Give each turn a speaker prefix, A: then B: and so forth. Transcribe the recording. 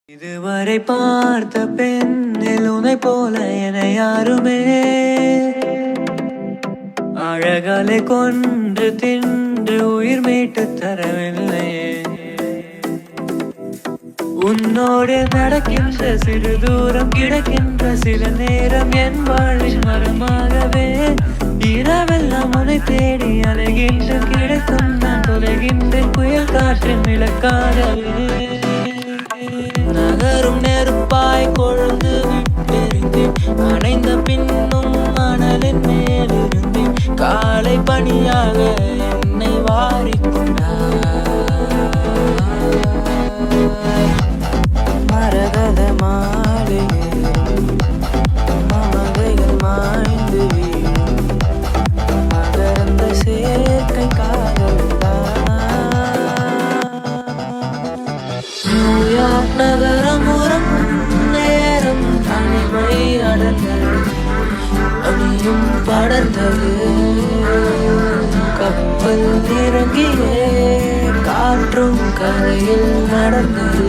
A: இதுவரை பார்த்த பெண்ணில் உனை போல என யாருமே அழகாலை கொன்று தின்று உயிர் மீட்டு தரவில்லையே. உன்னோடு நடக்கின்ற சிறு தூரம் கிடைக்கின்ற சில நேரம் என் வாழ்வின் மரமாகவே இரவெல்லாம் உனை தேடி அலைகின்ற கிடைத்தும் நான் தொலைகின்றேன் புயல் காற்றின் விளக்காகவே. நகரும் நெருப்பாய் கொழுந்து விட்டிருந்தேன் அணைந்த பின்னும் மணலின் மேலிருந்தேன் காலை பணியாக என்னை வாரிக்கொண்டார். மரகத மாளிகை மமதைகள் மாய்ந்து வீழும் மகரந்த சேர்க்கை காதல் நியூயார்க் நகரம் உறங்கும் நேரம் தனிமை அடர்ந்தது அணியும் படர்ந்தது கப்பல் இறங்கியே காற்றும் கரையில் நடந்தது.